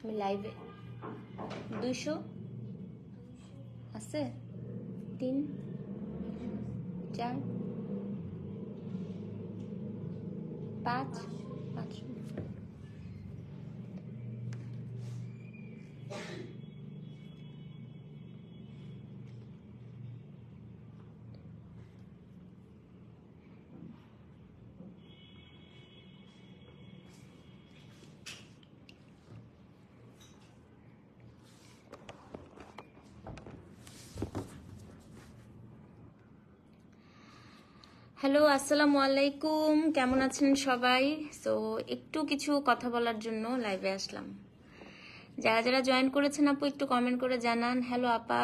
আমি লাইভে 200 আছে 3 4 5 5 হ্যালো আসসালামু আলাইকুম, কেমন আছেন সবাই? সো একটু কিছু কথা বলার জন্য লাইভে আসলাম। যারা যারা জয়েন করেছেন আপু একটু কমেন্ট করে জানান। হ্যালো আপা,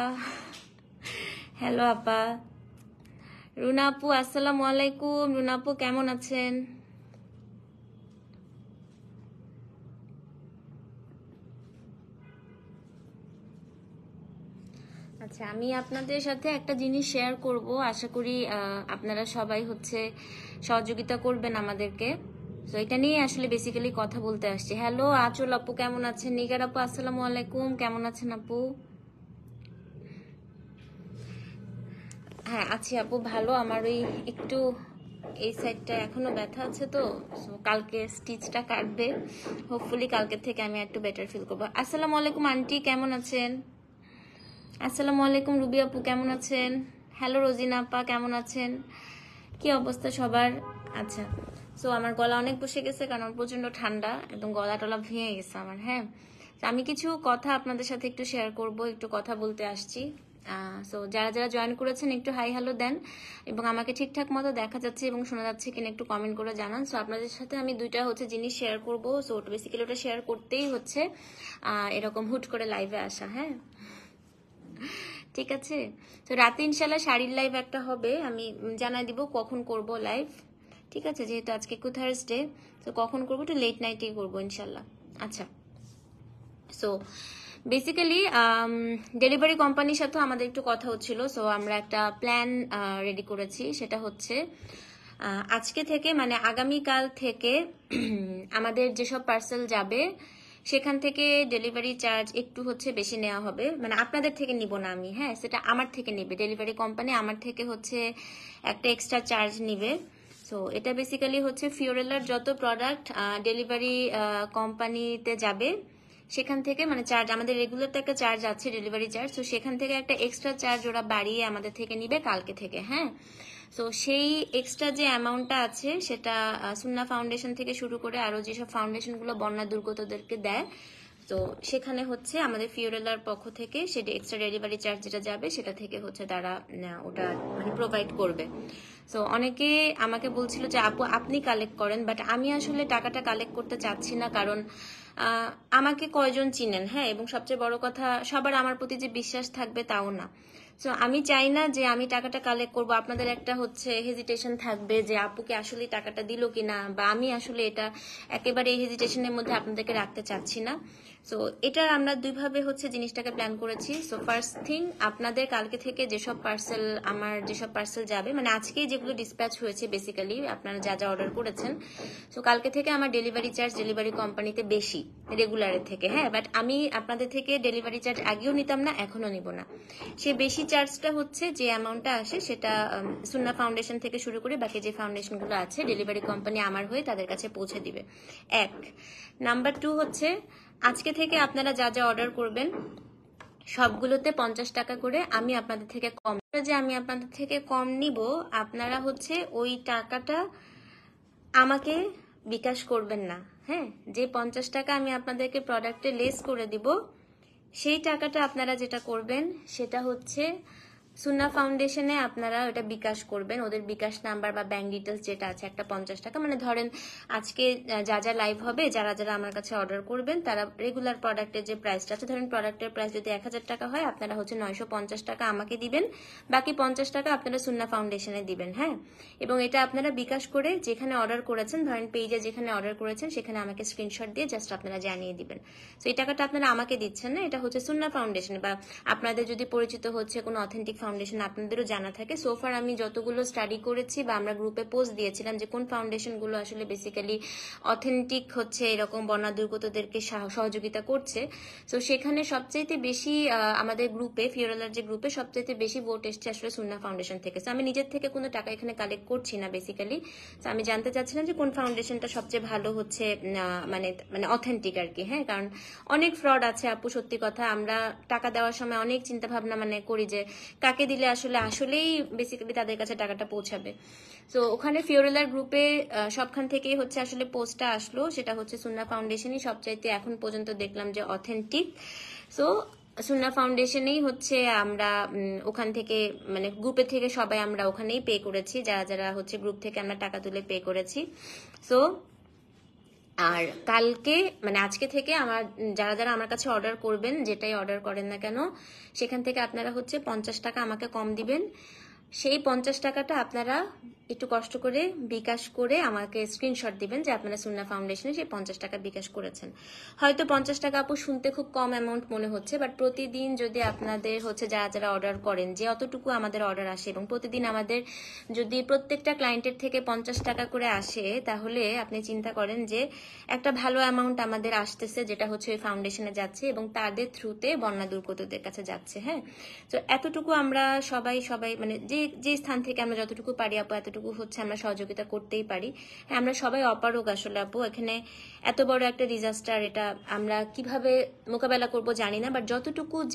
হ্যালো আপা। রুনা আপু আসসালামু আলাইকুম। রুনা আপু কেমন আছেন? আচ্ছা, আমি আপনাদের সাথে একটা জিনিস শেয়ার করব, আশা করি আপনারা সবাই হচ্ছে সহযোগিতা করবেন আমাদেরকে। তো এটা নিয়ে আসলে বেসিক্যালি কথা বলতে আসছি। হ্যালো আঁচল আপু কেমন আছেন? নিগার আপু আসসালামু আলাইকুম, কেমন আছেন আপু? হ্যাঁ আছি আপু, ভালো। আমার ওই একটু এই সাইডটা এখনো ব্যথা আছে, তো কালকে স্টিচটা কাটবে। হোপফুলি কালকে থেকে আমি একটু বেটার ফিল করবো। আসসালামু আলাইকুম আন্টি, কেমন আছেন? আসসালামু আলাইকুম রুবি আপু, কেমন আছেন? হ্যালো রোজিনা আপা, কেমন আছেন? কি অবস্থা সবার? আচ্ছা, সো আমার গলা অনেক বসে গেছে কারণ প্রচন্ড ঠান্ডা, একদম গলা টলা ভেঙে গেছে আমার। হ্যাঁ, তো আমি কিছু কথা আপনাদের সাথে একটু শেয়ার করব, একটু কথা বলতে আসছি। সো যারা যারা জয়েন করেছেন একটু হাই হ্যালো দেন, এবং আমাকে ঠিকঠাক মতো দেখা যাচ্ছে এবং শোনা যাচ্ছে কিনা একটু কমেন্ট করে জানান। সো আপনাদের সাথে আমি দুইটা হচ্ছে জিনিস শেয়ার করব। সো বেসিক্যালি ওটা শেয়ার করতেই হচ্ছে এরকম হুট করে লাইভে আসা। হ্যাঁ ঠিক আছে, তো রাতে ইনশাল্লাহ শাড়ির লাইভ একটা হবে, আমি জানাই দিব কখন করব লাইভ। ঠিক আছে, যেহেতু আজকে একটু থার্সডে, তো কখন করবো একটু লেট নাইটেই করবো ইনশাল্লাহ। আচ্ছা, সো বেসিক্যালি ডেলিভারি কোম্পানির সাথে আমাদের একটু কথা হচ্ছিল। সো আমরা একটা প্ল্যান রেডি করেছি, সেটা হচ্ছে আজকে থেকে মানে আগামীকাল থেকে আমাদের যেসব পার্সেল যাবে সেখান থেকে ডেলিভারি চার্জ একটু হচ্ছে বেশি নেওয়া হবে। মানে আপনাদের থেকে নিব না আমি, হ্যাঁ সেটা আমার থেকে নেবে ডেলিভারি কোম্পানি, আমার থেকে হচ্ছে একটা এক্সট্রা চার্জ নিবে। সো এটা বেসিক্যালি হচ্ছে ফিওরেলার যত প্রোডাক্ট ডেলিভারি কোম্পানিতে যাবে সেখান থেকে মানে চার্জ, আমাদের রেগুলার তো একটা চার্জ আছে ডেলিভারি চার্জ, তো সেখান থেকে একটা এক্সট্রা চার্জ ওরা বাড়িয়ে আমাদের থেকে নিবে কালকে থেকে। হ্যাঁ, তো সেই এক্সট্রা যে অ্যামাউন্টটা আছে সেটা সুন্না ফাউন্ডেশন থেকে শুরু করে আরো যেসব ফাউন্ডেশনগুলো বন্যা দুর্গতদেরকে দেয়, তো সেখানে হচ্ছে আমাদের ফিওরেলার পক্ষ থেকে সেটা এক্সট্রা ডেলিভারি চার্জ যেটা যাবে সেটা থেকে হচ্ছে তারা ওটা মানে প্রোভাইড করবে। সো অনেকে আমাকে বলছিল যে আপু আপনি কালেক্ট করেন, বাট আমি আসলে টাকাটা কালেক্ট করতে চাচ্ছি না, কারণ আমাকে কয়জন চিনেন, হ্যাঁ, এবং সবচেয়ে বড় কথা সবার আমার প্রতি যে বিশ্বাস থাকবে তাও না। সো আমি চাই না যে আমি টাকাটা কালেক্ট করব, আপনাদের একটা হচ্ছে হেজিটেশন থাকবে যে আপুকে আসলে টাকাটা দিল কিনা, বা আমি আসলে এটা একেবারে এই হেজিটেশনের মধ্যে আপনাদেরকে রাখতে চাচ্ছি না। সো এটা আমরা দুইভাবে হচ্ছে জিনিসটাকে প্ল্যান করেছি। সো ফার্স্ট থিং, আপনাদের কালকে থেকে যেসব পার্সেল আমার যেসব পার্সেল যাবে মানে আজকেই যেগুলো ডিসপ্যাচ হয়েছে বেসিক্যালি আপনারা যা যা অর্ডার করেছেন, সো কালকে থেকে আমার ডেলিভারি চার্জ ডেলিভারি কোম্পানিতে বেশি রেগুলারের থেকে। হ্যাঁ, বাট আমি আপনাদের থেকে ডেলিভারি চার্জ আগেও নিতাম না, এখনো নিব না। সে বেশি চার্জটা হচ্ছে যে অ্যামাউন্টটা আসে সেটা সুন্না ফাউন্ডেশন থেকে শুরু করে বাকি যে ফাউন্ডেশনগুলো আছে ডেলিভারি কোম্পানি আমার হয়ে তাদের কাছে পৌঁছে দিবে। এক নাম্বার 2 হচ্ছে আজকে থেকে আপনারা যা যা অর্ডার করবেন সবগুলোতে 50 টাকা করে আমি আপনাদের থেকে কম, যে আমি আপনাদের থেকে কম নিব, আপনারা হচ্ছে ওই টাকাটা আমাকে বিকাশ করবেন না। হ্যাঁ, যে 50 টাকা আমি আপনাদেরকে প্রোডাক্টে লেস করে দিব সেই টাকাটা আপনারা যেটা করবেন সেটা হচ্ছে সুন্না ফাউন্ডেশনে আপনারা ওটা বিকাশ করবেন, ওদের বিকাশ নাম্বার বা ব্যাংক ডিটেলস যেটা আছে একটা 50 টাকা, মানে ধরেন আজকে যা যা লাইভ হবে যারা যারা আমার কাছে অর্ডার করবেন তারা রেগুলার প্রোডাক্টের যে প্রাইসটা আছে, ধরেন প্রোডাক্টের প্রাইস যদি 1000 টাকা হয় আপনারা হচ্ছে 950 টাকা আমাকে দিবেন, বাকি 50 টাকা আপনারা সুন্না ফাউন্ডেশনে দিবেন। হ্যাঁ, এবং এটা আপনারা বিকাশ করে যেখানে অর্ডার করেছেন, ধরেন পেজে যেখানে অর্ডার করেছেন সেখানে আমাকে স্ক্রিনশট দিয়ে জাস্ট আপনারা জানিয়ে দিবেন। তো এই টাকাটা আপনারা আমাকে দিচ্ছেন না, এটা হচ্ছে সুন্না ফাউন্ডেশন বা আপনাদের যদি পরিচিত হচ্ছে কোনো অথেন্টিক ফাউন্ডেশন আপনাদেরও জানা থাকে। সোফার আমি যতগুলো স্টাডি করেছি বা আমরা গ্রুপে পোস্ট দিয়েছিলাম যে কোন ফাউন্ডেশনগুলো আসলে বেসিক্যালি অথেন্টিক হচ্ছে, এরকম বন্যা দুর্গতদেরকে সহযোগিতা করছে। সো সেখানে সবচাইতে বেশি আমাদের গ্রুপে, ফিওরেলার যে গ্রুপে, সবচাইতে বেশি ভোট এসছে আসলে সুন্নাহ ফাউন্ডেশন থেকে। সো আমি নিজের থেকে কোনো টাকা এখানে কালেক্ট করছি না বেসিক্যালি। সো আমি জানতে চাচ্ছিলাম যে কোন ফাউন্ডেশনটা সবচেয়ে ভালো হচ্ছে, মানে মানে অথেন্টিক আর কি। হ্যাঁ, কারণ অনেক ফ্রড আছে আপু, সত্যি কথা। আমরা টাকা দেওয়ার সময় অনেক চিন্তা ভাবনা মানে করি যে কাকে দিলে আসলেই বেসিক্যালি তাদের কাছে টাকাটা পৌঁছাবে। তো ওখানে ফিওরেলার গ্রুপে সবখান থেকেই হচ্ছে আসলে পোস্টটা আসলো, সেটা হচ্ছে সুন্নাহ ফাউন্ডেশনই সবচাইতে এখন পর্যন্ত দেখলাম যে অথেন্টিক। সো সুন্নাহ ফাউন্ডেশনেই হচ্ছে আমরা ওখান থেকে, মানে গ্রুপের থেকে সবাই আমরা ওখানেই পে করেছি, যারা যারা হচ্ছে গ্রুপ থেকে আমরা টাকা তুলে পে করেছি। সো আর কালকে মানে আজকে থেকে যারা যারা আমার কাছে অর্ডার করবেন, যেটাই অর্ডার করেন না কেন, সেখান থেকে আপনারা হচ্ছে 50 টাকা আমাকে কম দিবেন। সেই 50 টাকাটা আপনারা একটু কষ্ট করে বিকাশ করে আমাকে স্ক্রিনশট দিবেন যে আপনারা সুন্নাহ ফাউন্ডেশনে সেই 50 টাকা বিকাশ করেছেন। হয়তো 50 টাকা আপু শুনতে খুব কম অ্যামাউন্ট মনে হচ্ছে, বাট প্রতিদিন যদি আপনাদের হচ্ছে যারা যারা অর্ডার করেন, যে অতটুকু আমাদের অর্ডার আসে, এবং প্রতিদিন আমাদের যদি প্রত্যেকটা ক্লায়েন্টের থেকে 50 টাকা করে আসে, তাহলে আপনি চিন্তা করেন যে একটা ভালো অ্যামাউন্ট আমাদের আসতেছে, যেটা হচ্ছে ওই ফাউন্ডেশনে যাচ্ছে এবং তাদের থ্রুতে বন্যা দুর্গতদের কাছে যাচ্ছে। হ্যাঁ, তো এতটুকু আমরা সবাই মানে যে স্থান থেকে আমরা যতটুকু পারি আপু, এতটুকু হচ্ছে আমরা সহযোগিতা করতেই পারি। হ্যাঁ, আমরা সবাই অপারগ আসলে আপু। এখানে এত বড় একটা ডিজাস্টার, এটা আমরা কিভাবে মোকাবেলা করব জানি না, বাট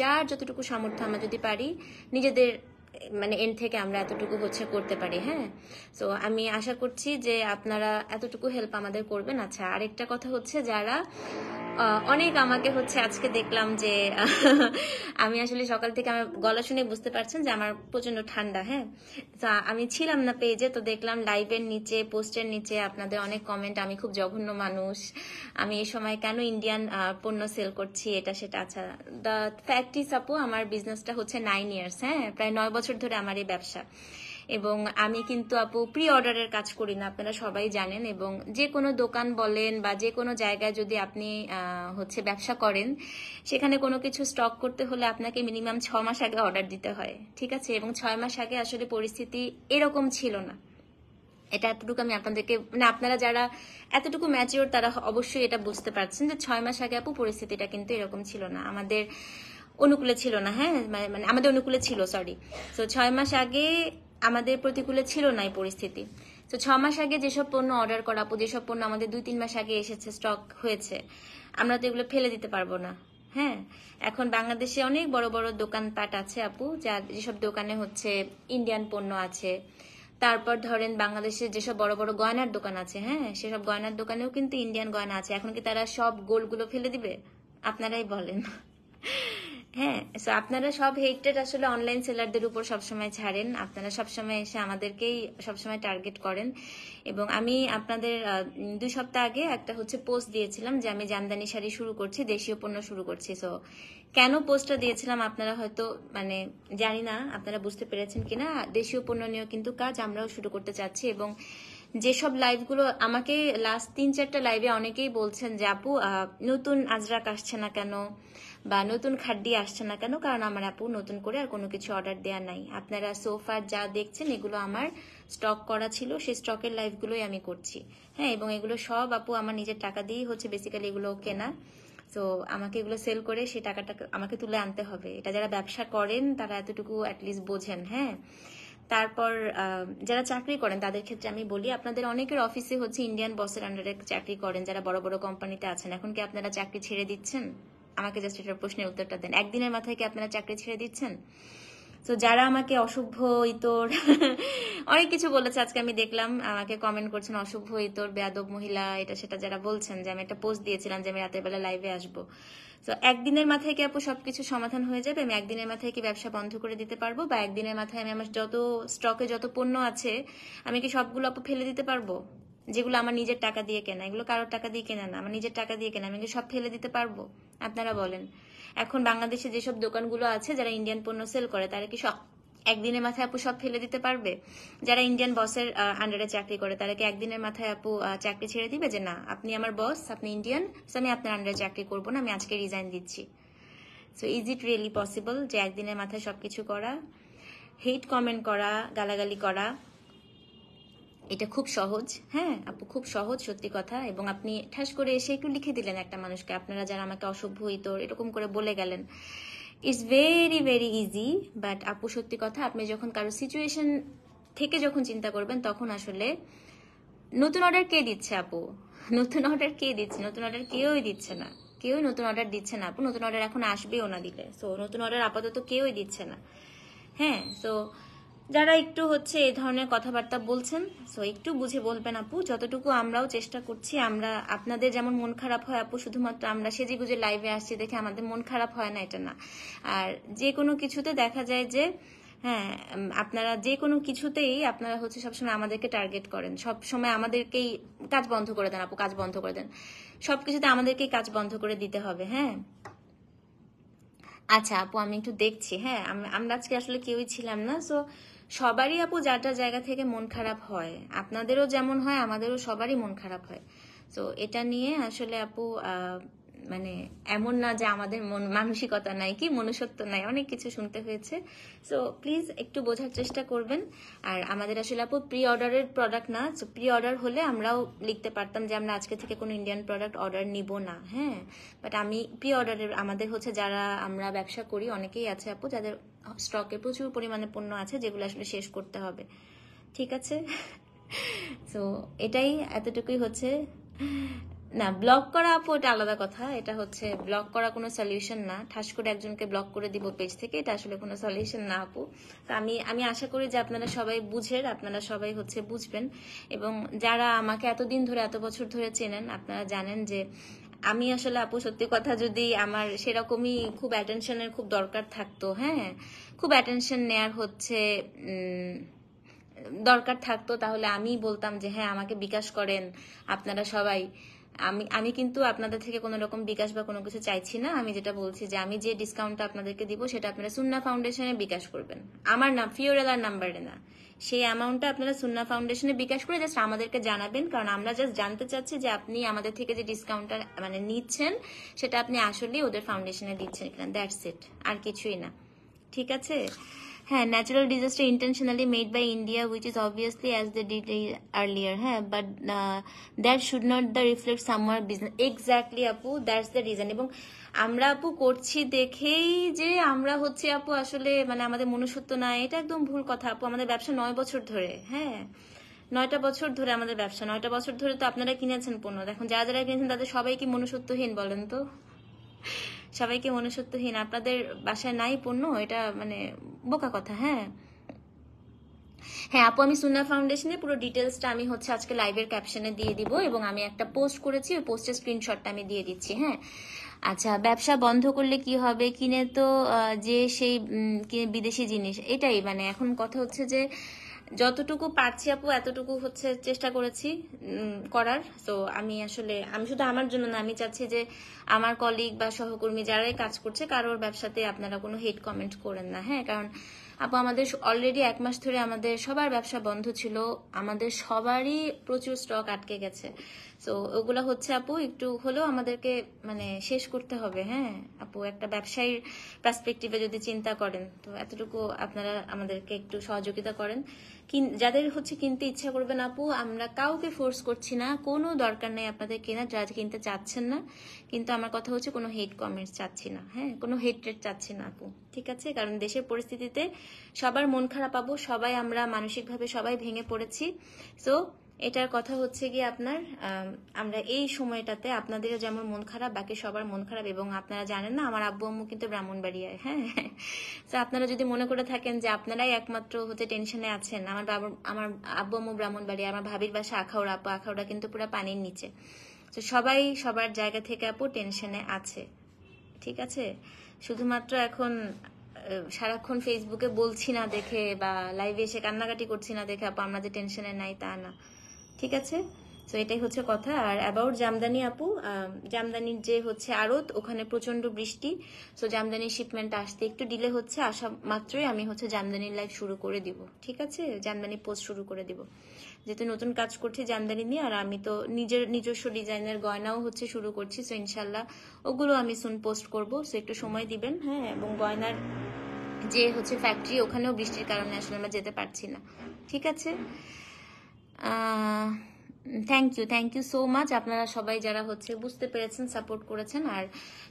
যার যতটুকু সামর্থ্য আমরা যদি পারি নিজেদের মানে এন্ড থেকে আমরা এতটুকু হচ্ছে করতে পারি। হ্যাঁ, সো আমি আশা করছি যে আপনারা এতটুকু হেল্প আমাদের করবেন। আচ্ছা, আরেকটা কথা হচ্ছে, যারা অনেক আমাকে হচ্ছে আজকে দেখলাম যে আমি আসলে সকাল থেকে আমার গলা শুনে বুঝতে পারছেন যে আমার প্রচন্ড ঠান্ডা। হ্যাঁ, তো আমি ছিলাম না পেজে, তো দেখলাম লাইভের নিচে, পোস্টের নিচে আপনাদের অনেক কমেন্ট, আমি খুব জঘন্য মানুষ, আমি এই সময় কেন ইন্ডিয়ান পণ্য সেল করছি, এটা সেটা। আচ্ছা, দ্য ফ্যাক্ট ইজ আপু, আমার বিজনেসটা হচ্ছে 9 ইয়ার্স। হ্যাঁ, প্রায় 9 বছর ধরে আমার এই ব্যবসা। এবং আমি কিন্তু আপু প্রি অর্ডারের কাজ করি না, আপনারা সবাই জানেন। এবং যে কোনো দোকান বলেন বা যে কোনো জায়গায় যদি আপনি হচ্ছে ব্যবসা করেন, সেখানে কোনো কিছু স্টক করতে হলে আপনাকে মিনিমাম 6 মাস আগে অর্ডার দিতে হয়, ঠিক আছে? এবং 6 মাস আগে আসলে পরিস্থিতি এরকম ছিল না। এটা এতটুকু আমি আপনাদেরকে, মানে আপনারা যারা এতটুকু ম্যাচিওর তারা অবশ্যই এটা বুঝতে পারছেন যে 6 মাস আগে আপু পরিস্থিতিটা কিন্তু এরকম ছিল না, আমাদের অনুকূলে ছিল না। হ্যাঁ, মানে আমাদের অনুকূলে ছিল, সরি। তো 6 মাস আগে আমাদের প্রতিকূলে ছিল না এই পরিস্থিতি। তো 6 মাস আগে যেসব পণ্য অর্ডার করা আপু, যেসব পণ্য আমাদের 2-3 মাস আগে এসেছে, স্টক হয়েছে, আমরা তো এগুলো ফেলে দিতে পারবো না। হ্যাঁ, এখন বাংলাদেশে অনেক বড় বড় দোকানপাট আছে আপু, যেসব দোকানে হচ্ছে ইন্ডিয়ান পণ্য আছে। তারপর ধরেন বাংলাদেশে যেসব বড় বড় গয়নার দোকান আছে, হ্যাঁ, সেসব গয়নার দোকানেও কিন্তু ইন্ডিয়ান গয়না আছে। এখন কি তারা সব গোল্ডগুলো ফেলে দিবে? আপনারাই বলেন। হ্যাঁ, সো আপনারা সব হেটেড আসলে অনলাইন সেলারদের উপর সবসময় ছাড়েন, আপনারা সবসময় এসে আমাদেরকেই সবসময় টার্গেট করেন। এবং আমি আপনাদের 2 সপ্তাহ আগে একটা হচ্ছে পোস্ট দিয়েছিলাম যে আমি জামদানি শাড়ি শুরু করছি, দেশীয় পণ্য শুরু করছি। সো কেন পোস্টটা দিয়েছিলাম আপনারা হয়তো মানে জানি না আপনারা বুঝতে পেরেছেন কিনা। দেশীয় পণ্য নিয়েও কিন্তু কাজ আমরাও শুরু করতে চাচ্ছি। এবং যেসব লাইভগুলো আমাকে লাস্ট 3-4টা লাইভে অনেকেই বলছেন যে আপু নতুন আজরাক আসছে না কেন, বা নতুন খাড্ডি আসছে না কেন, কারণ আমার আপু নতুন করে আর কোনো কিছু অর্ডার দেওয়া নাই। আপনারা সোফার যা দেখছেন এগুলো আমার স্টক করা ছিল, সেই স্টকের লাইভগুলোই আমি করছি। হ্যাঁ, এবং এগুলো সব আপু আমার নিজের টাকা দিয়েই হচ্ছে বেসিক্যালি এগুলো কেনা। তো আমাকে এগুলো সেল করে সেই টাকাটা আমাকে তুলে আনতে হবে। এটা যারা ব্যবসা করেন তারা এতটুকু অ্যাটলিস্ট বোঝেন। হ্যাঁ, তারপর যারা চাকরি করেন তাদের ক্ষেত্রে আমি বলি, আপনাদের অনেকের অফিসে হচ্ছে ইন্ডিয়ান বসের আন্ডারে চাকরি করেন, যারা বড় বড় কোম্পানিতে আছেন। এখন কি আপনারা চাকরি ছেড়ে দিচ্ছেন? আমাকে জাস্ট এটার প্রশ্নের উত্তরটা দেন। একদিনের মাথায় কি আপনারা চাকরি ছেড়ে দিচ্ছেন? তো যারা আমাকে অশুভ ইতর অনেক কিছু বলেছে আজকে, আমি দেখলাম আমাকে কমেন্ট করছেন অশুভ ইতর, বেয়াদব মহিলা, এটা সেটা যারা বলছেন, যে আমি একটা পোস্ট দিয়েছিলাম যে আমি রাতের বেলা লাইভে আসবো। তো একদিনের মাথায় কি আপু সবকিছু সমাধান হয়ে যাবে? আমি একদিনের মাথায় কি ব্যবসা বন্ধ করে দিতে পারবো? বা একদিনের মাথায় আমি আমার যত স্টকে যত পণ্য আছে আমি কি সবগুলো আপু ফেলে দিতে পারবো? যেগুলো আমার নিজের টাকা দিয়ে কেনা, এগুলো কারোর টাকা দিয়ে কেনা না, আমার নিজের টাকা দিয়ে কেনা, আমি কি সব ফেলে দিতে পারবো? আপনারা বলেন। এখন বাংলাদেশে যেসব দোকানগুলো আছে যারা ইন্ডিয়ান পণ্য সেল করে, তারা কি সব একদিনের মাথায় আপু সব ফেলে দিতে পারবে? যারা ইন্ডিয়ান বসের আন্ডারে চাকরি করে তারা কি একদিনের মাথায় আপু চাকরি ছেড়ে দিবে যে না আপনি আমার বস, আপনি ইন্ডিয়ান, আমি আপনার আন্ডারে চাকরি করবো না, আমি আজকে রিজাইন দিচ্ছি? So is it really possible যে একদিনের মাথায় সবকিছু করা? হেট কমেন্ট করা, গালাগালি করা, এটা খুব সহজ। হ্যাঁ আপু, খুব সহজ, সত্যি কথা। এবং আপনি ঠাস করে এসে একটু লিখে দিলেন একটা মানুষকে, আপনারা যারা আমাকে অসভ্য ইতর এরকম করে বলে গেলেন, it's very very easy. But আপু সত্যি কথা, আপনি যখন কারো সিচুয়েশন থেকে যখন চিন্তা করবেন, তখন আসলে নতুন অর্ডার কে দিচ্ছে আপু? নতুন অর্ডার কে দিচ্ছে? নতুন অর্ডার কেউই দিচ্ছে না, কেউই নতুন অর্ডার দিচ্ছে না আপু। নতুন অর্ডার এখন আসবেও না দিলে। সো নতুন অর্ডার আপাতত কেউই দিচ্ছে না। হ্যাঁ, সো যারা একটু হচ্ছে এই ধরনের কথাবার্তা বলছেন, সো একটু বুঝে বলবেন আপু। যতটুকু আমরাও চেষ্টা করছি, আমরা আপনাদের যেমন মন খারাপ হয় আপু, শুধুমাত্র আমরা সেজে গুজে লাইভে আসছি দেখে আমাদের মন খারাপ হয় না, এটা না। আর যে কোনো কিছুতে দেখা যায় যে হ্যাঁ, আপনারা যে কোনো কিছুতেই আপনারা হচ্ছে সবসময় আমাদেরকে টার্গেট করেন, সবসময় আমাদেরকেই কাজ বন্ধ করে দেন আপু, কাজ বন্ধ করে দেন। সবকিছুতে আমাদেরকেই কাজ বন্ধ করে দিতে হবে। হ্যাঁ আচ্ছা আপু, আমি একটু দেখছি। হ্যাঁ, আমরা আজকে আসলে কেউই ছিলাম না। সো সবারই আপু যার যার জায়গা থেকে মন খারাপ হয়, আপনাদেরও যেমন হয় আমাদেরও সবারই মন খারাপ হয়। তো এটা নিয়ে আসলে আপু মানে এমন না যে আমাদের মন মানসিকতা নাই, কি মনুষ্যত্ব নাই, অনেক কিছু শুনতে হয়েছে। সো প্লিজ একটু বোঝার চেষ্টা করবেন। আর আমাদের আসলে আপু প্রি অর্ডারের প্রোডাক্ট না। সো প্রি অর্ডার হলে আমরাও লিখতে পারতাম যে আমরা আজকে থেকে কোনো ইন্ডিয়ান প্রোডাক্ট অর্ডার নিব না। হ্যাঁ, বাট আমি প্রি অর্ডারের, আমাদের হচ্ছে যারা আমরা ব্যবসা করি অনেকেই আছে আপু যাদের স্টকে প্রচুর পরিমাণে পণ্য আছে যেগুলো আসলে শেষ করতে হবে। ঠিক আছে, সো এটাই, এতটুকুই হচ্ছে। না, ব্লক করা আপু এটা আলাদা কথা। এটা হচ্ছে ব্লক করা কোনো সলিউশন না। ঠাস করে একজনকে ব্লক করে দিব পেজ থেকে, এটা আসলে কোনো সলিউশন না আপু। তো আমি আশা করি যে আপনারা সবাই বুঝেন, আপনারা সবাই হচ্ছে বুঝবেন। এবং যারা আমাকে এতদিন ধরে, এত বছর ধরে চেনেন, আপনারা জানেন যে আমি আসলে আপু সত্যি কথা, যদি আমার সেরকমই খুব অ্যাটেনশনের খুব দরকার থাকতো, হ্যাঁ খুব অ্যাটেনশন নেয়ার হচ্ছে দরকার থাকতো, তাহলে আমি বলতাম যে হ্যাঁ আমাকে বিকাশ করেন আপনারা সবাই। আমি কিন্তু আপনাদের থেকে কোনো রকম বিকাশ বা কোনো কিছু চাইছি না। আমি যেটা বলছি যে আমি যে ডিসকাউন্টটা আপনাদেরকে দিব সেটা আপনারা সুন্না ফাউন্ডেশনে বিকাশ করবেন, আমার না ফিওরেলার নাম্বারে না। সেই অ্যামাউন্টটা আপনারা সুন্না ফাউন্ডেশনে বিকাশ করে জাস্ট আমাদেরকে জানাবেন, কারণ আমরা জাস্ট জানতে চাচ্ছি যে আপনি আমাদের থেকে যে ডিসকাউন্টটা মানে নিচ্ছেন সেটা আপনি আসলেই ওদের ফাউন্ডেশনে দিচ্ছেন কিনা, দ্যাটস ইট, আর কিছুই না। ঠিক আছে। হ্যাঁ, natural disaster intentionally made by India which is obviously as they did earlier. হ্যাঁ, but that should not the reflect somewhere business. Exactly আপু, দ্যাটস দ্য রিজন। এবং আমরা আপু করছি দেখেই যে আমরা হচ্ছে আপু আসলে মানে আমাদের মনুষ্যত্ব নাই, এটা একদম ভুল কথা আপু। আমাদের ব্যবসা 9 বছর ধরে, হ্যাঁ 9টা বছর ধরে আমাদের ব্যবসা। 9টা বছর ধরে তো আপনারা কিনেছেন পণ্য, দেখুন যারা যারা কিনেছেন তাদের সবাই কি মনুষ্যত্বহীন বলেন তো? সবাইকে মনুষ্যত্বহীন? আপনাদের বাসায় নাই পণ্য, এটা মানে বোকা কথা। হ্যাঁ হ্যাঁ আপু, আমি সুন্না ফাউন্ডেশনে পুরো ডিটেলসটা আমি হচ্ছে আজকে লাইভের ক্যাপশনে দিয়ে দিব, এবং আমি একটা পোস্ট করেছি, ওই পোস্টের স্ক্রিনশটটা আমি দিয়ে দিচ্ছি। হ্যাঁ আচ্ছা, ব্যবসা বন্ধ করলে কি হবে? কিনে তো যে সেই কিনে বিদেশি জিনিস, এটাই মানে এখন কথা হচ্ছে যে যতটুকু পারছি আপু এতটুকু হচ্ছে চেষ্টা করেছি করার। তো আমি আসলে আমি শুধু আমার জন্য না, আমি চাচ্ছি যে আমার কলিগ বা সহকর্মী যারাই কাজ করছে কারোর ব্যবসাতে আপনারা কোনো হেট কমেন্ট করেন না। হ্যাঁ, কারণ আপু আমাদের অলরেডি 1 মাস ধরে আমাদের সবার ব্যবসা বন্ধ ছিল, আমাদের সবারই প্রচুর স্টক আটকে গেছে। তো ওগুলো হচ্ছে আপু একটু হলেও আমাদেরকে মানে শেষ করতে হবে। হ্যাঁ আপু, একটা ব্যবসায়ীর পার্সপেক্টিভে যদি চিন্তা করেন, তো এতটুকু আপনারা আমাদেরকে একটু সহযোগিতা করেন। যাদের হচ্ছে কিনতে ইচ্ছা করবেন আপু, আমরা কাউকে ফোর্স করছি না, কোনো দরকার নেই আপনাদের কেনা, যারা কিনতে চাচ্ছেন না। কিন্তু আমার কথা হচ্ছে কোনো হেট কমেন্টস চাচ্ছি না, হ্যাঁ কোনো হেট রেট চাচ্ছি না আপু। ঠিক আছে, কারণ দেশের পরিস্থিতিতে সবার মন খারাপ পাবো, সবাই আমরা মানসিকভাবে সবাই ভেঙে পড়েছি। সো এটার কথা হচ্ছে গিয়ে আপনার আমরা এই সময়টাতে আপনাদেরও যেমন মন খারাপ, বাকি সবার মন খারাপ। এবং আপনারা জানেন না আমার আব্বু আম্মু কিন্তু ব্রাহ্মণবাড়িয়ায়। হ্যাঁ, তো আপনারা যদি মনে করে থাকেন যে আপনারাই একমাত্র হচ্ছে টেনশনে আছেন, আমার আব্বু আম্মু ব্রাহ্মণবাড়িয়া, আমার ভাবির বাসা আখাউড়া আপু, আখাউড়া কিন্তু পুরো পানির নিচে। তো সবাই সবার জায়গা থেকে আপু টেনশনে আছে। ঠিক আছে, শুধুমাত্র এখন সারাক্ষণ ফেসবুকে বলছি না দেখে বা লাইভে এসে কান্নাকাটি করছি না দেখে আপু আমরা যে টেনশনে নাই তা না। ঠিক আছে, তো এটাই হচ্ছে কথা। আর অ্যাবাউট জামদানি আপু, জামদানির যে হচ্ছে আড়ত, ওখানে প্রচন্ড বৃষ্টি। সো জামদানির শিপমেন্ট আসতে একটু ডিলে হচ্ছে, আসা মাত্রই আমি হচ্ছে জামদানির লাইভ শুরু করে দিব। ঠিক আছে, জামদানি পোস্ট শুরু করে দিব, যেহেতু নতুন কাজ করছি জামদানি নিয়ে। আর আমি তো নিজস্ব ডিজাইনের গয়নাও হচ্ছে শুরু করছি। সো ইনশাল্লাহ ওগুলো আমি সুন পোস্ট করব। সো একটু সময় দিবেন। হ্যাঁ, এবং গয়নার যে হচ্ছে ফ্যাক্টরি, ওখানেও বৃষ্টির কারণে আসলে আমরা যেতে পারছি না। ঠিক আছে, থ্যাংক ইউ সো মাচ আপনারা সবাই যারা হচ্ছে বুঝতে পেরেছেন, সাপোর্ট করেছেন। আর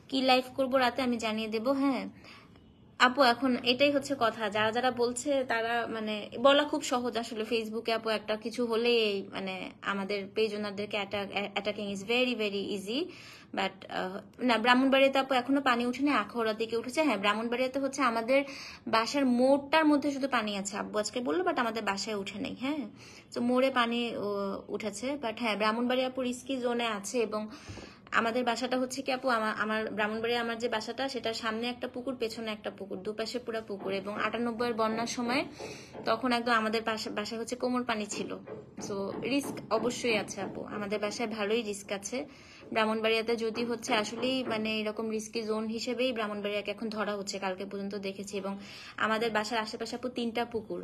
কি লাইভ করব রাতে আমি জানিয়ে দেব। হ্যাঁ আপু, এখন এটাই হচ্ছে কথা, যারা যারা বলছে তারা মানে বলা খুব সহজ আসলে ফেসবুকে আপু, একটা কিছু হলেই মানে আমাদের পেজ ওনারদেরকে attacking is very very easy. But না, ব্রাহ্মণবাড়িয়াতে আপু এখনো পানি উঠেনি, আখাউড়া দিকে উঠেছে। হ্যাঁ, ব্রাহ্মণবাড়িয়াতে হচ্ছে আমাদের বাসার মোড়টার মধ্যে শুধু পানি আছে, আব্বু আজকে বললো, বাট আমাদের বাসায় উঠে নেই। হ্যাঁ, তো মোড়ে পানি উঠেছে, বাট হ্যাঁ ব্রাহ্মণবাড়িয়া আপু রিস্কি জোনে আছে। এবং আমাদের বাসাটা হচ্ছে কি আপু, আমার ব্রাহ্মণবাড়িয়া আমার যে বাসাটা, সেটার সামনে একটা পুকুর, পেছনে একটা পুকুর, দুপাশে পুরো পুকুর। এবং 98 এর বন্যার সময় তখন একদম আমাদের বাসায় হচ্ছে কোমর পানি ছিল। সো রিস্ক অবশ্যই আছে আপু, আমাদের বাসায় ভালোই রিস্ক আছে। ব্রাহ্মণবাড়িয়াতে যদি হচ্ছে আসলেই মানে এরকম রিস্কি জোন হিসেবেই ব্রাহ্মণবাড়িয়াকে এখন ধরা হচ্ছে, কালকে পর্যন্ত দেখেছি। এবং আমাদের বাসার আশেপাশে আপু 3টা পুকুর।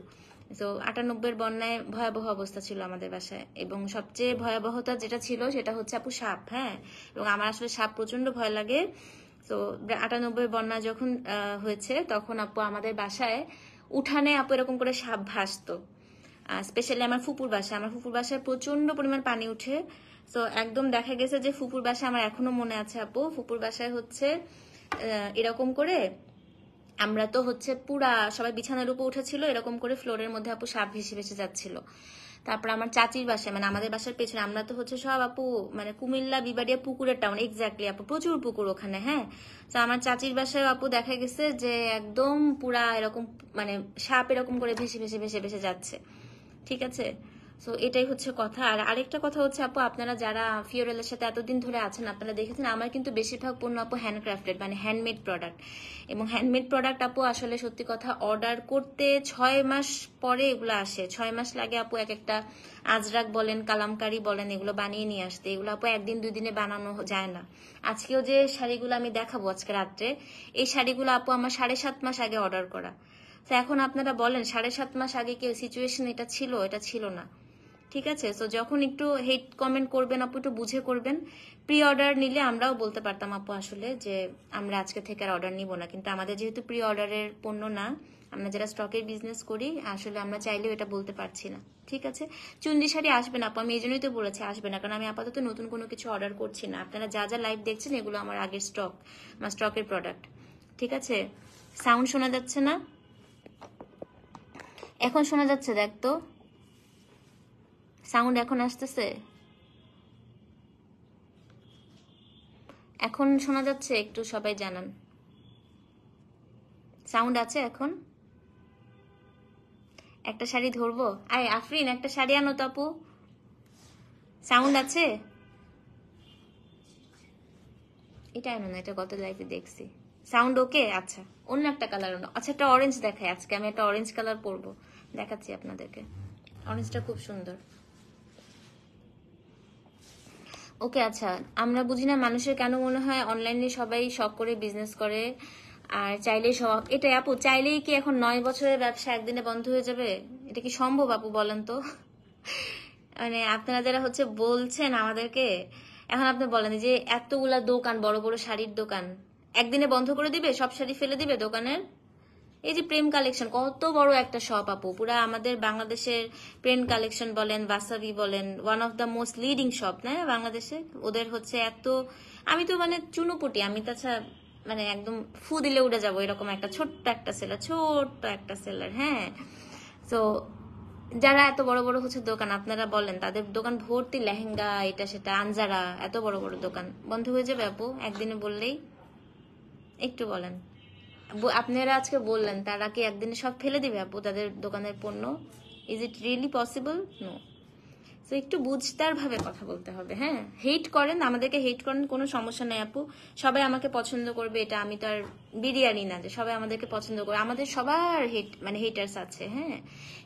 তো 98 বন্যায় ভয়াবহ অবস্থা ছিল আমাদের বাসায়। এবং সবচেয়ে ভয়াবহতা যেটা ছিল সেটা হচ্ছে আপু সাপ। হ্যাঁ, এবং আমার আসলে সাপ প্রচন্ড ভয় লাগে। তো 98 বন্যা যখন হয়েছে, তখন আপু আমাদের বাসায় উঠানে আপু এরকম করে সাপ ভাসতো। স্পেশালি আমার ফুপুর বাসায় প্রচন্ড পরিমাণ পানি উঠে। তো একদম দেখা গেছে যে ফুপুর বাসায়, আমার এখনো মনে আছে আপু, ফুপুর বাসায় হচ্ছে এরকম করে আমরা তো হচ্ছে পুরা সবাই বিছানার উপর উঠেছিল, এরকম করে ফ্লোরের মধ্যে আপু সাপ ভেসে ভেসে যাচ্ছিল। তারপর আমার চাচির বাসায়, মানে আমাদের বাসার পেছনে, আমরা তো হচ্ছে সব আপু মানে কুমিল্লা বিবাড়িয়া পুকুরের টাউন, এক্স্যাক্টলি আপু, প্রচুর পুকুর ওখানে। হ্যাঁ, তো আমার চাচির বাসায় আপু দেখা গেছে যে একদম পুরা এরকম মানে সাপ এরকম করে ভেসে ভেসে ভেসে ভেসে যাচ্ছে। ঠিক আছে, সো এটাই হচ্ছে কথা। আর আরেকটা কথা হচ্ছে আপু, আপনারা যারা ফিওরেলের সাথে এতদিন ধরে আছেন, আপনারা দেখেছেন আমার কিন্তু বেশিরভাগ পণ্য আপু হ্যান্ডক্রাফটেড, মানে হ্যান্ডমেড প্রোডাক্ট। এবং হ্যান্ডমেড প্রোডাক্ট আপু আসলে সত্যি কথা, অর্ডার করতে 6 মাস পরে এগুলো আসে। 6 মাস লাগে আপু এক একটা আজরাক বলেন, কালামকারি বলেন, এগুলো বানিয়ে নিয়ে আসতে। এগুলো আপু 1 দিন 2 দিনে বানানো যায় না। আজকেও যে শাড়িগুলো আমি দেখাবো আজকে রাত্রে, এই শাড়িগুলো আপু আমার 7.5 মাস আগে অর্ডার করা। তো এখন আপনারা বলেন 7.5 মাস আগে কি সিচুয়েশন এটা ছিল? এটা ছিল না। ঠিক আছে, তো যখন একটু হেট কমেন্ট করবেন আপু, একটু বুঝে করবেন। প্রি অর্ডার নিলে আমরাও বলতে পারতাম আপু আসলে যে আমরা আজকে থেকে আর অর্ডার নিব না, কিন্তু আমাদের যেহেতু প্রি অর্ডারের পণ্য না, আমরা যারা স্টকের বিজনেস করি, আসলে আমরা চাইলেও এটা বলতে পারছি না। ঠিক আছে, চুন্ডি শাড়ি আসবে না আপু, আমি এই জন্যই তো বলেছি আসবে না, কারণ আমি আপাতত নতুন কোনো কিছু অর্ডার করছি না। আপনারা যা যা লাইভ দেখছেন এগুলো আমার আগের স্টক, আমার স্টকের প্রোডাক্ট। ঠিক আছে, সাউন্ড শোনা যাচ্ছে না? এখন শোনা যাচ্ছে? দেখ তো, সাউন্ড এখন আসতেছে? এখন শোনা যাচ্ছে? একটু সবাই জানান, সাউন্ড আছে এখন? একটা শাড়ি ধরবো? আয় আফরিন, একটা শাড়ি আনো তো আপু। সাউন্ড আছে? এটা আনো না, এটা গত লাইফে দেখছি। সাউন্ড ওকে? আচ্ছা, অন্য একটা কালার আনো। আচ্ছা, একটা অরেঞ্জ দেখাই আজকে, আমি একটা অরেঞ্জ কালার পরবো, দেখাচ্ছি আপনাদেরকে। অরেঞ্জটা খুব সুন্দর। ওকে, আচ্ছা, আমরা বুঝি না মানুষের কেন মনে হয় অনলাইনে সবাই শখ করে বিজনেস করে, আর চাইলেই সব। এটা আপু, চাইলেই কি এখন 9 বছরের ব্যবসা একদিনে বন্ধ হয়ে যাবে? এটা কি সম্ভব আপু, বলেন তো? মানে আপনারা যারা হচ্ছে বলছেন আমাদেরকে, এখন আপনি বলেন যে এতগুলা দোকান, বড় বড় শাড়ির দোকান, একদিনে বন্ধ করে দিবে? সব শাড়ি ফেলে দিবে দোকানের? এই যে প্রেম কালেকশন, কত বড় একটা শপ আপু, পুরা আমাদের বাংলাদেশের প্রেম কালেকশন বলেন, বাসাবি বলেন, one of the most leading shop না বাংলাদেশে। ওদের হচ্ছে এত, আমি তো মানে চুনোপুটি, আমি তাছাড়া মানে একদম ফু দিলে উড়ে যাবো এরকম একটা ছোট্ট একটা সেলার। হ্যাঁ, তো যারা এত বড় বড় হচ্ছে দোকান, আপনারা বলেন তাদের দোকান ভর্তি লেহেঙ্গা, এটা সেটা, আনজারা, এত বড় বড় দোকান বন্ধ হয়ে যাবে আপু একদিনে বললেই? একটু বলেন। আপনারা আজকে বললেন, তারা কি একদিনে সব ফেলে দিবে আপু তাদের দোকানের পণ্য? Is it really possible? No. তো একটু বুঝতার ভাবে কথা বলতে হবে। হ্যাঁ, হেট করেন, আমাদেরকে হেট করেন, কোনো সমস্যা নেই আপু, সবাই আমাকে পছন্দ করবে, এটা আমি তো আর বিরিয়ানি না যে সবাই আমাদেরকে পছন্দ করে। আমাদের সবার হেট মানে হেটার্স আছে। হ্যাঁ,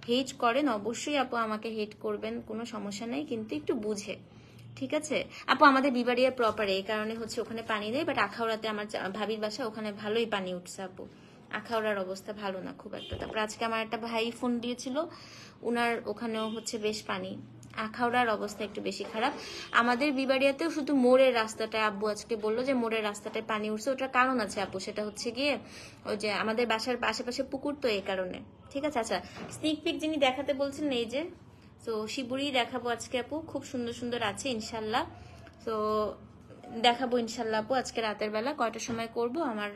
হেট করেন অবশ্যই আপু, আমাকে হেট করবেন, কোনো সমস্যা নেই, কিন্তু একটু বুঝে। ঠিক আছে আপু, আমাদের বিবাড়িয়া প্রপারে, এই কারণে হচ্ছে ওখানে পানি নেই, বাট আখাউড়াতে আমার ভাবির বাসা, ওখানে ভালোই পানি উঠছে আপু। আখাউড়ার অবস্থা ভালো না খুব একটা। তারপর আজকে আমার একটা ভাই ফোন দিয়েছিল, উনার ওখানেও হচ্ছে বেশ পানি। আখাউড়ার অবস্থা একটু বেশি খারাপ। আমাদের বিবাড়িয়াতেও শুধু মোড়ের রাস্তাটায় আব্বু আজকে বললো যে মোড়ের রাস্তাটায় পানি উঠছে, ওটার কারণ আছে আপু, সেটা হচ্ছে গিয়ে ওই যে আমাদের বাসার আশেপাশে পুকুর, তো এই কারণে। ঠিক আছে, আচ্ছা স্নিক পিক যিনি দেখাতে বলছেন এই যে, তো শিবুরি দেখাবো আজকে আপু, খুব সুন্দর সুন্দর আছে ইনশাল্লাহ। তো দেখাবো ইনশাল্লাহ আপু আজকে রাতের বেলা। কয়টার সময় করব, আমার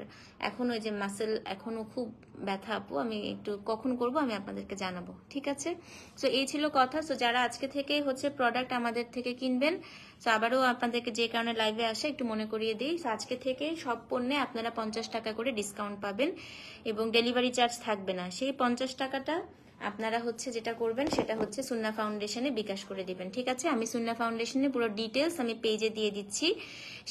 এখন ওই যে মাসেল এখনো খুব ব্যথা আপু, আমি একটু কখন করব আমি আপনাদেরকে জানাবো, ঠিক আছে? সো এই ছিল কথা। সো যারা আজকে থেকে হচ্ছে প্রোডাক্ট আমাদের থেকে কিনবেন, সো আবারও আপনাদেরকে যে কারণে লাইভে আসে একটু মনে করিয়ে দিই, সো আজকে থেকে সব পণ্যে আপনারা 50 টাকা করে ডিসকাউন্ট পাবেন এবং ডেলিভারি চার্জ থাকবে না। সেই 50 টাকাটা আপনারা হচ্ছে যেটা করবেন সেটা হচ্ছে সুন্না ফাউন্ডেশনে বিকাশ করে দিবেন, ঠিক আছে? আমি সুন্না ফাউন্ডেশনে পুরো ডিটেলস আমি পেজে দিয়ে দিচ্ছি।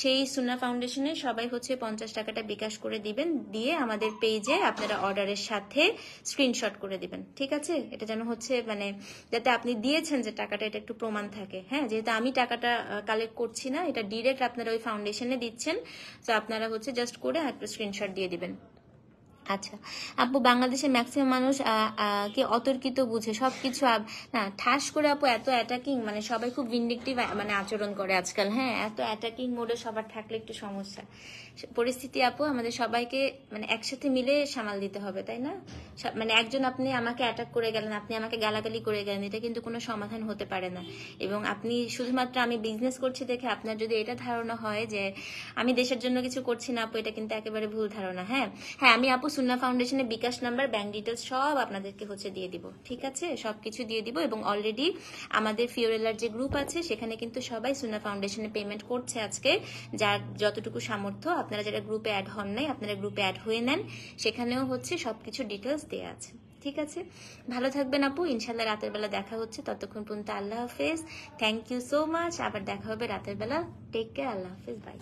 সেই সুন্না ফাউন্ডেশনে সবাই হচ্ছে 50 টাকাটা বিকাশ করে দিবেন, দিয়ে আমাদের পেজে আপনারা অর্ডারের সাথে স্ক্রিনশট করে দিবেন, ঠিক আছে? এটা যেন হচ্ছে মানে যাতে আপনি দিয়েছেন যে টাকাটা, এটা একটু প্রমাণ থাকে। হ্যাঁ, যেহেতু আমি টাকাটা কালেক্ট করছি না, এটা ডিরেক্ট আপনারা ওই ফাউন্ডেশনে দিচ্ছেন, তো আপনারা হচ্ছে জাস্ট করে একটা স্ক্রিনশট দিয়ে দিবেন। আচ্ছা আপু, বাংলাদেশের ম্যাক্সিমাম মানুষ কি অতর্কিত বুঝে সবকিছু না ঠাস করে আপু, এত অ্যাটাকিং মানে সবাই খুব ভিন্ডিকটিভ মানে আচরণ করে আজকাল। হ্যাঁ, এত অ্যাটাকিং মোডে সবার থাকলে একটু সমস্যা। পরিস্থিতি আপু আমাদের সবাইকে মানে একসাথে মিলে সামাল দিতে হবে, তাই না? মানে একজন আপনি আমাকে অ্যাটাক করে গেলেন, আপনি আমাকে গালাগালি করে গেলেন, এটা কিন্তু কোনো সমাধান হতে পারে না। এবং আপনি শুধুমাত্র আমি বিজনেস করছি দেখে আপনার যদি এটা ধারণা হয় যে আমি দেশের জন্য কিছু করছি না আপু, এটা কিন্তু একেবারে ভুল ধারণা। হ্যাঁ হ্যাঁ, আমি আপু সুন্না ফাউন্ডেশনের বিকাশ নাম্বার, ব্যাংক ডিটেলস সব আপনাদেরকে হচ্ছে দিয়ে দিব, ঠিক আছে? সবকিছু দিয়ে দিব। এবং অলরেডি আমাদের ফিওরেলার যে গ্রুপ আছে সেখানে কিন্তু সবাই সুন্না ফাউন্ডেশনে পেমেন্ট করছে আজকে, যার যতটুকু সামর্থ্য। আপনারা যারা গ্রুপে অ্যাড হন নাই, আপনারা গ্রুপে অ্যাড হয়ে নেন, সেখানেও হচ্ছে সবকিছু ডিটেলস দেওয়া আছে, ঠিক আছে? ভালো থাকবেন আপু, ইনশাল্লাহ রাতের বেলা দেখা হচ্ছে। ততক্ষণ পর্যন্ত আল্লাহ হাফেজ, থ্যাংক ইউ সো মাচ। আবার দেখা হবে রাতের বেলা, টেক কেয়ার, আল্লাহ হাফেজ, বাই।